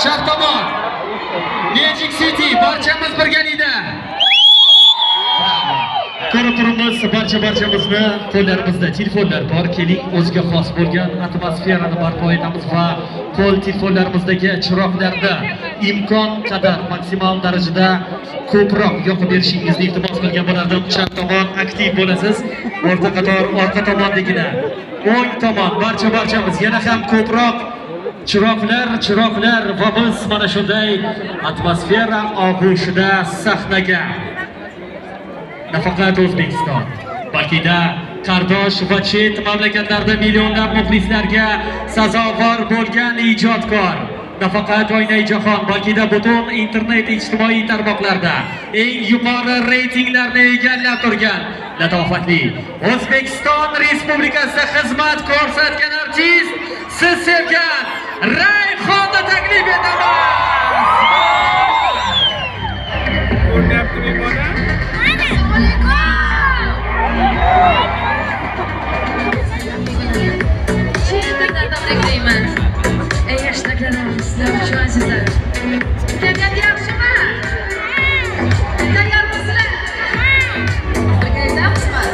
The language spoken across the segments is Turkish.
Chap tomon. Magic City barchamiz birgalikda. Ko'rib turibmiz, barchamizni qo'llarimizda telefonlar bor. Keling, o'ziga xos bo'lgan atmosferani barpo etamiz va qo'l telefonlarimizdagi chiroqlarda imkon qadar maksimal darajada ko'proq yoqib berishingizni iltimos qilgan bo'lardim. Chap tomon aktiv bo'lasiz. O'rta qator orqa tomondagina o'ng tomon barchamiz yana ham ko'proq chiroqlar va biz mana shunday atmosfera og'ushida sahnaga nafaqat O'zbekiston, balki-da qardosh va chet mamlakatlarda millionlab muxlislarga sazovor bo'lgan ijodkor, nafaqat Oynai jahon, balki-da butun internet ijtimoiy tarmoqlarda eng yuqori reytinglarni egallab turgan latofatli O'zbekiston Respublikasida xizmat ko'rsatgan artist, siz sevgan Rayhonni taklif etaman. Ey hashtaglarim sizlar uchun azizlar. Kayfiyat yaxshimi? Tayyormisizlar? Birgalikdamizmi?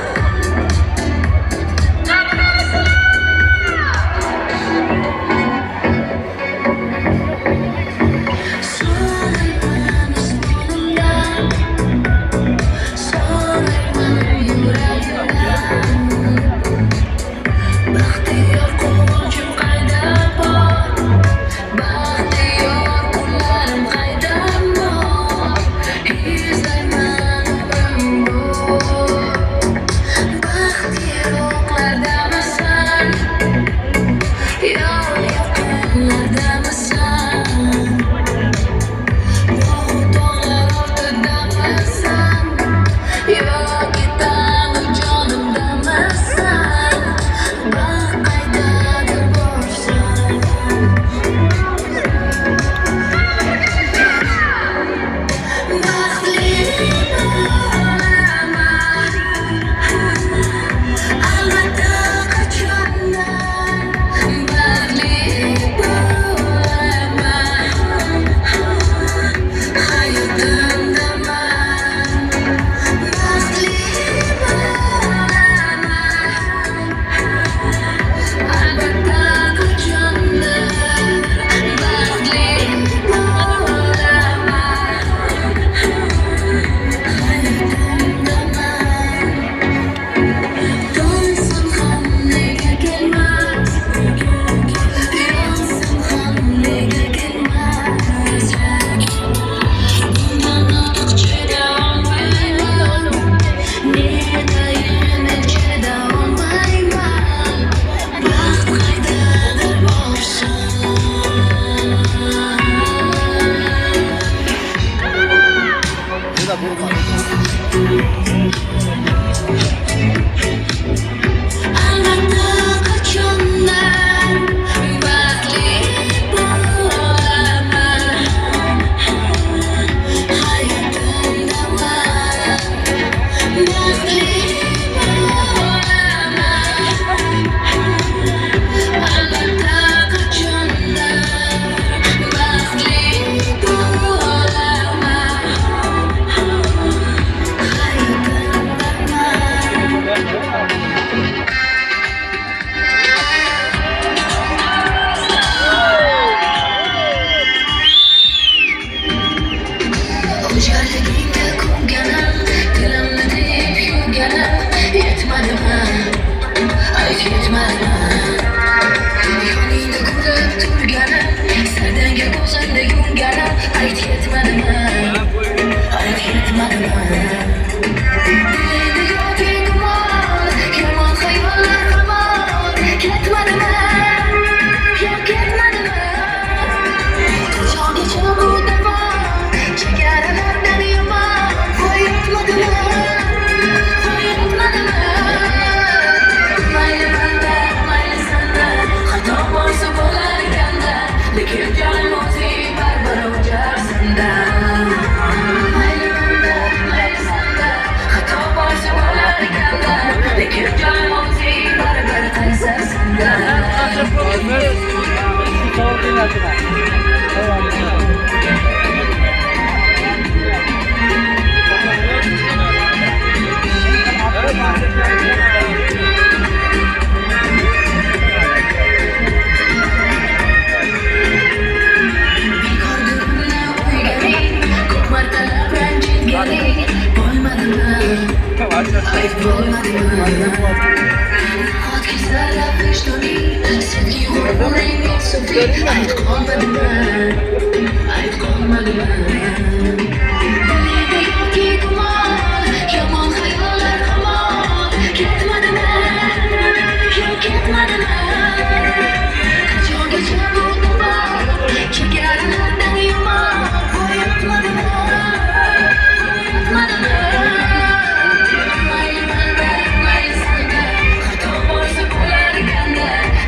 Hozir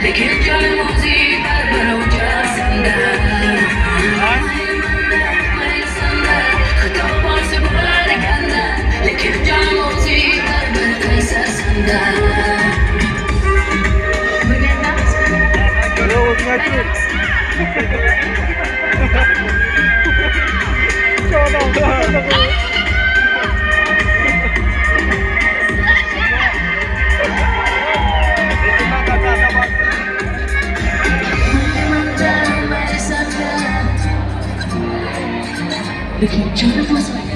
Lekin canım o'zi baribir o'chasanda. Xato bo'lsa bo'lar ekanda, lekin canım o'zi baribir qaysasanda. Lekin canım o'zi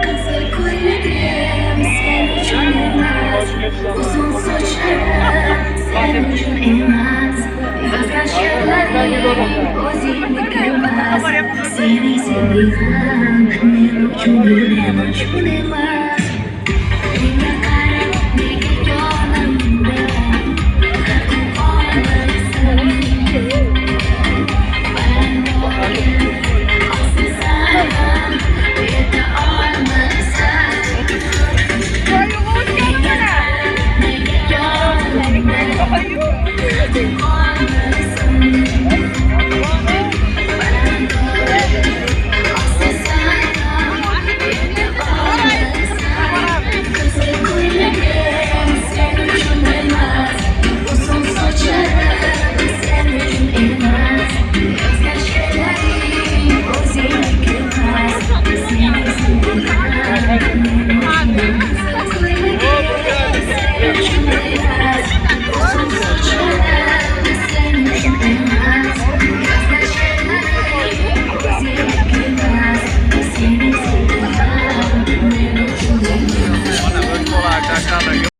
Kızıl koylarım sen için emas, uzun saçlarım sen için emas, gözyaşlarım özünü görmez, seni sevdiğim ne için